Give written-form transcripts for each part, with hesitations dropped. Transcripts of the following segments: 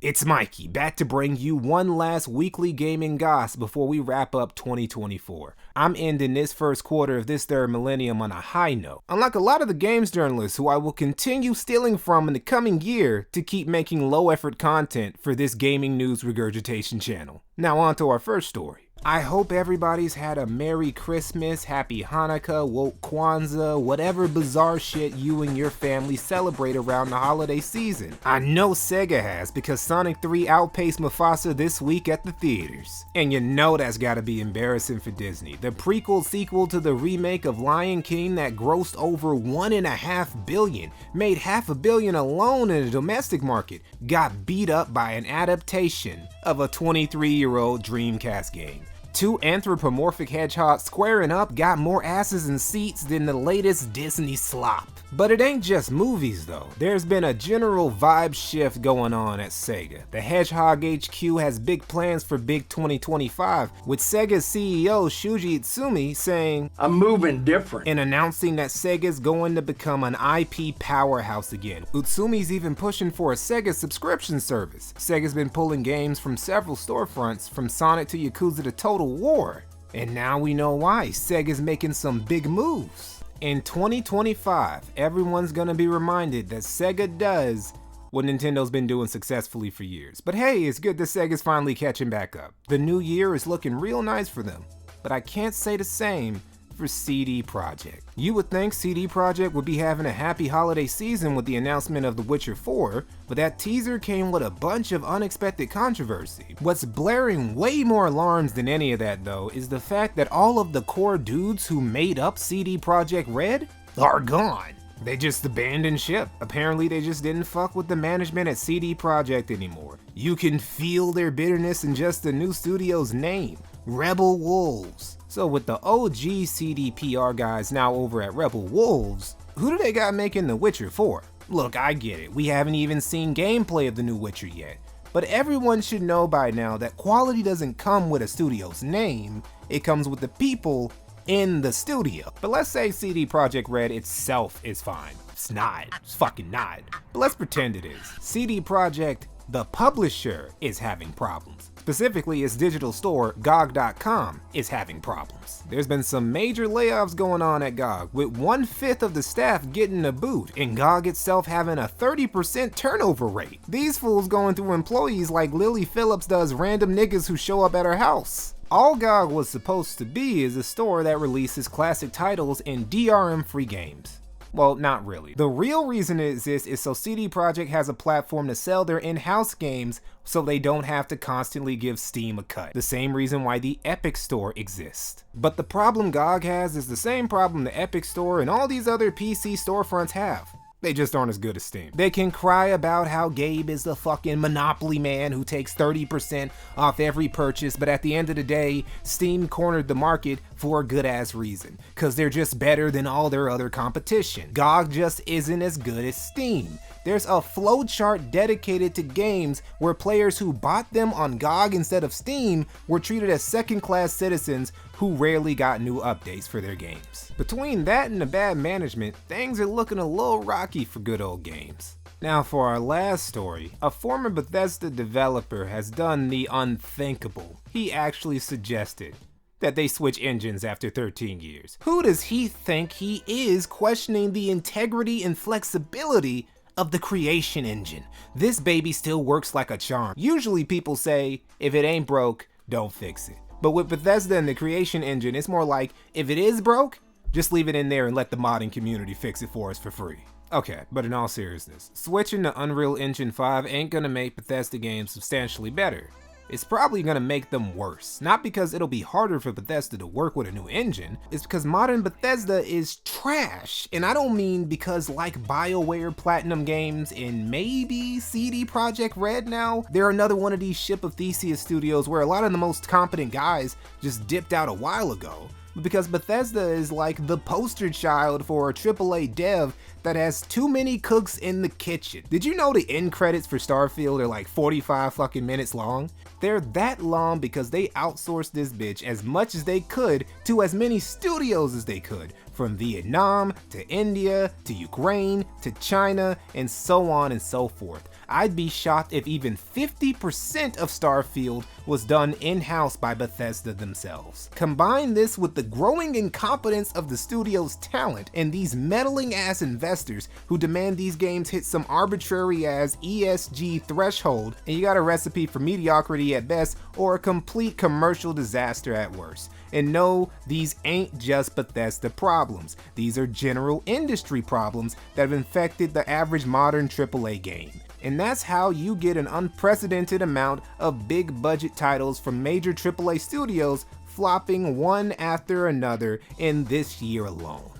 It's Mikey, back to bring you one last weekly gaming goss before we wrap up 2024. I'm ending this first quarter of this third millennium on a high note, unlike a lot of the games journalists who I will continue stealing from in the coming year to keep making low-effort content for this gaming news regurgitation channel. Now on to our first story. I hope everybody's had a Merry Christmas, Happy Hanukkah, woke Kwanzaa, whatever bizarre shit you and your family celebrate around the holiday season. I know SEGA has, because Sonic 3 outpaced Mufasa this week at the theaters. And you know that's gotta be embarrassing for Disney. The prequel sequel to the remake of Lion King that grossed over $1.5 billion, made $500 million alone in the domestic market, got beat up by an adaptation of a 23-year-old Dreamcast game. Two anthropomorphic hedgehogs squaring up got more asses and seats than the latest Disney slop. But it ain't just movies though. There's been a general vibe shift going on at SEGA. The Hedgehog HQ has big plans for big 2025, with SEGA's CEO Shuji Utsumi saying, "I'm moving different," and announcing that SEGA's going to become an IP powerhouse again. Utsumi's even pushing for a SEGA subscription service. SEGA's been pulling games from several storefronts, from Sonic to Yakuza to Total War. And now we know why. SEGA's making some big moves. In 2025, everyone's gonna be reminded that SEGA does what Nintendo's been doing successfully for years. But hey, it's good that SEGA's finally catching back up. The new year is looking real nice for them, but I can't say the same for CD Projekt. You would think CD Projekt would be having a happy holiday season with the announcement of The Witcher 4, but that teaser came with a bunch of unexpected controversy. What's blaring way more alarms than any of that though is the fact that all of the core dudes who made up CD Projekt Red are gone. They just abandoned ship. Apparently they just didn't fuck with the management at CD Projekt anymore. You can feel their bitterness in just the new studio's name, Rebel Wolves. So with the OG CD PR guys now over at Rebel Wolves, who do they got making The Witcher 4? Look, I get it, we haven't even seen gameplay of the new Witcher yet, but everyone should know by now that quality doesn't come with a studio's name, it comes with the people in the studio. But let's say CD Projekt Red itself is fine. It's not, it's fucking not. But let's pretend it is. CD Projekt, the publisher, is having problems. Specifically, its digital store, GOG.com, is having problems. There's been some major layoffs going on at GOG, with 1/5 of the staff getting a boot, and GOG itself having a 30% turnover rate. These fools going through employees like Lily Phillips does random niggas who show up at her house. All GOG was supposed to be is a store that releases classic titles and DRM-free games. Well, not really. The real reason it exists is so CD Projekt has a platform to sell their in-house games so they don't have to constantly give Steam a cut. The same reason why the Epic Store exists. But the problem GOG has is the same problem the Epic Store and all these other PC storefronts have. They just aren't as good as Steam. They can cry about how Gabe is the fucking monopoly man who takes 30% off every purchase, but at the end of the day, Steam cornered the market for a good ass reason, cause they're just better than all their other competition. GOG just isn't as good as Steam. There's a flowchart dedicated to games where players who bought them on GOG instead of Steam were treated as second-class citizens who rarely got new updates for their games. Between that and the bad management, things are looking a little rocky for good old games. Now for our last story, a former Bethesda developer has done the unthinkable. He actually suggested that they switch engines after 13 years. Who does he think he is questioning the integrity and flexibility of the creation engine? This baby still works like a charm. Usually people say, if it ain't broke, don't fix it. But with Bethesda and the creation engine, it's more like, if it is broke, just leave it in there and let the modding community fix it for us for free. Okay, but in all seriousness, switching to Unreal Engine 5 ain't gonna make Bethesda games substantially better. It's probably gonna make them worse. Not because it'll be harder for Bethesda to work with a new engine, it's because modern Bethesda is trash. And I don't mean because like BioWare Platinum Games and maybe CD Projekt Red now, they're another one of these Ship of Theseus studios where a lot of the most competent guys just dipped out a while ago. Because Bethesda is like the poster child for a AAA dev that has too many cooks in the kitchen. Did you know the end credits for Starfield are like 45 fucking minutes long? They're that long because they outsourced this bitch as much as they could to as many studios as they could, from Vietnam to India to Ukraine to China and so on and so forth. I'd be shocked if even 50% of Starfield was done in-house by Bethesda themselves. Combine this with the growing incompetence of the studio's talent and these meddling ass investors who demand these games hit some arbitrary ass ESG threshold, and you got a recipe for mediocrity at best or a complete commercial disaster at worst. And no, these ain't just Bethesda problems. These are general industry problems that have infected the average modern AAA game. And that's how you get an unprecedented amount of big budget titles from major AAA studios flopping one after another in this year alone.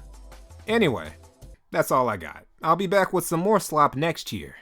Anyway, that's all I got. I'll be back with some more slop next year.